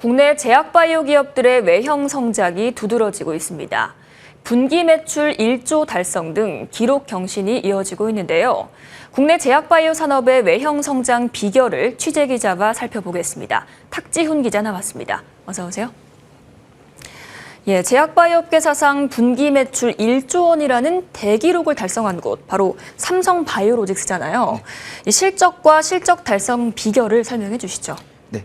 국내 제약바이오 기업들의 외형 성장이 두드러지고 있습니다. 분기 매출 1조 달성 등 기록 경신이 이어지고 있는데요. 국내 제약바이오 산업의 외형 성장 비결을 취재기자와 살펴보겠습니다. 탁지훈 기자 나왔습니다. 어서 오세요. 제약바이오 업계 사상 분기 매출 1조 원이라는 대기록을 달성한 곳, 바로 삼성바이오로직스잖아요. 이 실적과 실적 달성 비결을 설명해 주시죠. 네,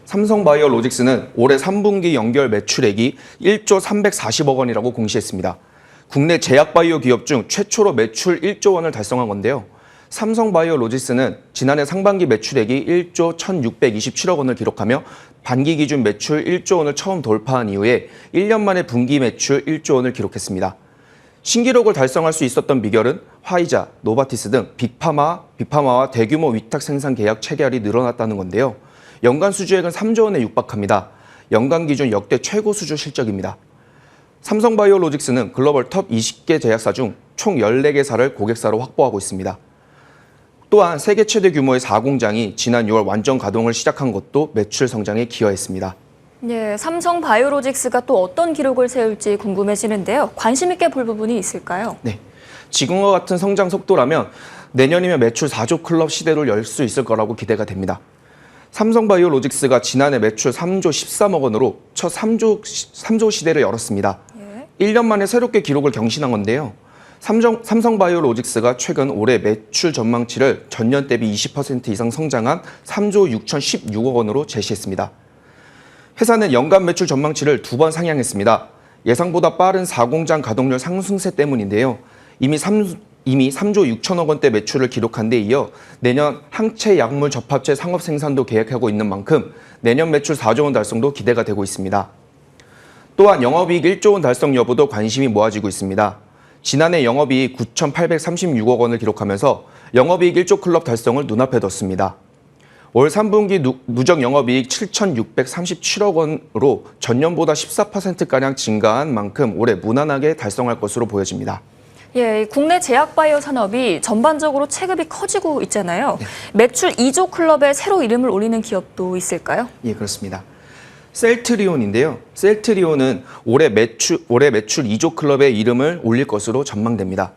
삼성바이오로직스는 올해 3분기 연결 매출액이 1조 340억 원이라고 공시했습니다. 국내 제약바이오 기업 중 최초로 매출 1조 원을 달성한 건데요. 삼성바이오로직스는 지난해 상반기 매출액이 1조 1,627억 원을 기록하며 반기 기준 매출 1조 원을 처음 돌파한 이후에 1년 만에 분기 매출 1조 원을 기록했습니다. 신기록을 달성할 수 있었던 비결은 화이자, 노바티스 등 빅파마와 대규모 위탁 생산 계약 체결이 늘어났다는 건데요. 연간 수주액은 3조 원에 육박합니다. 연간 기준 역대 최고 수주 실적입니다. 삼성바이오로직스는 글로벌 톱 20개 제약사 중 총 14개사를 고객사로 확보하고 있습니다. 또한 세계 최대 규모의 4공장이 지난 6월 완전 가동을 시작한 것도 매출 성장에 기여했습니다. 삼성바이오로직스가 또 어떤 기록을 세울지 궁금해지는데요. 관심 있게 볼 부분이 있을까요? 네, 지금과 같은 성장 속도라면 내년이면 매출 4조 클럽 시대를 열 수 있을 거라고 기대가 됩니다. 삼성바이오로직스가 지난해 매출 3조 13억 원으로 첫 3조 시대를 열었습니다. 1년 만에 새롭게 기록을 경신한 건데요. 삼성바이오로직스가 최근 올해 매출 전망치를 전년 대비 20% 이상 성장한 3조 6,016억 원으로 제시했습니다. 회사는 연간 매출 전망치를 2번 상향했습니다. 예상보다 빠른 4공장 가동률 상승세 때문인데요. 이미 3조 6천억 원대 매출을 기록한 데 이어 내년 항체 약물 접합체 상업 생산도 계획하고 있는 만큼 내년 매출 4조 원 달성도 기대가 되고 있습니다. 또한 영업이익 1조 원 달성 여부도 관심이 모아지고 있습니다. 지난해 영업이익 9,836억 원을 기록하면서 영업이익 1조 클럽 달성을 눈앞에 뒀습니다. 올 3분기 누적 영업이익 7,637억 원으로 전년보다 14%가량 증가한 만큼 올해 무난하게 달성할 것으로 보여집니다. 국내 제약바이오 산업이 전반적으로 체급이 커지고 있잖아요. 매출 2조 클럽에 새로 이름을 올리는 기업도 있을까요? 그렇습니다. 셀트리온인데요. 셀트리온은 올해 매출 2조 클럽에 이름을 올릴 것으로 전망됩니다.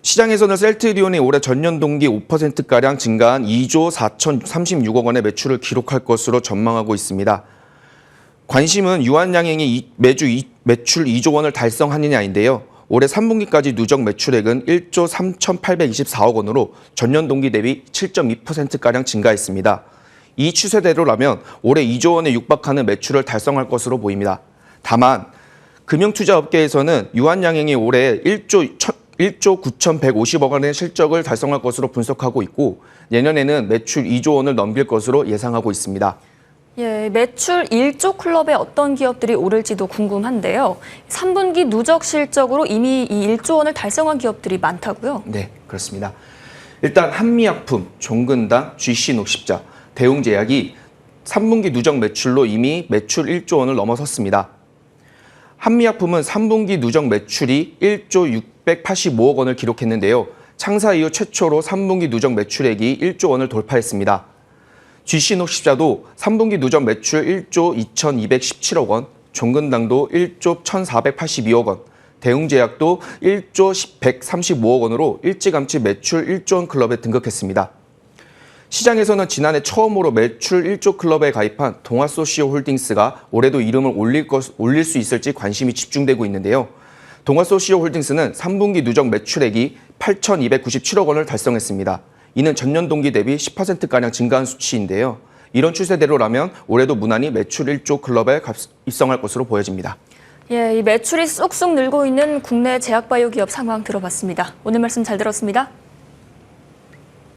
시장에서는 셀트리온이 올해 전년 동기 5%가량 증가한 2조 4,036억 원의 매출을 기록할 것으로 전망하고 있습니다. 관심은 유한양행이 매주 매출 2조 원을 달성하느냐인데요. 올해 3분기까지 누적 매출액은 1조 3,824억 원으로 전년 동기 대비 7.2%가량 증가했습니다. 이 추세대로라면 올해 2조 원에 육박하는 매출을 달성할 것으로 보입니다. 다만 금융투자업계에서는 유한양행이 올해 1조 9,150억 원의 실적을 달성할 것으로 분석하고 있고 내년에는 매출 2조 원을 넘길 것으로 예상하고 있습니다. 매출 1조 클럽에 어떤 기업들이 오를지도 궁금한데요. 3분기 누적 실적으로 이미 이 1조 원을 달성한 기업들이 많다고요? 네, 그렇습니다. 일단 한미약품, 종근당, GC녹십자, 대웅제약이 3분기 누적 매출로 이미 매출 1조 원을 넘어섰습니다. 한미약품은 3분기 누적 매출이 1조 685억 원을 기록했는데요. 창사 이후 최초로 3분기 누적 매출액이 1조 원을 돌파했습니다. GC녹십자도 3분기 누적 매출 1조 2,217억 원, 종근당도 1조 1,482억 원, 대웅제약도 1조 135억 원으로 일찌감치 매출 1조 원 클럽에 등극했습니다. 시장에서는 지난해 처음으로 매출 1조 클럽에 가입한 동아소시오홀딩스가 올해도 이름을 올릴 수 있을지 관심이 집중되고 있는데요. 동아소시오홀딩스는 3분기 누적 매출액이 8,297억 원을 달성했습니다. 이는 전년 동기 대비 10%가량 증가한 수치인데요. 이런 추세대로라면 올해도 무난히 매출 1조 클럽에 입성할 것으로 보여집니다. 이 매출이 쑥쑥 늘고 있는 국내 제약바이오 기업 상황 들어봤습니다. 오늘 말씀 잘 들었습니다.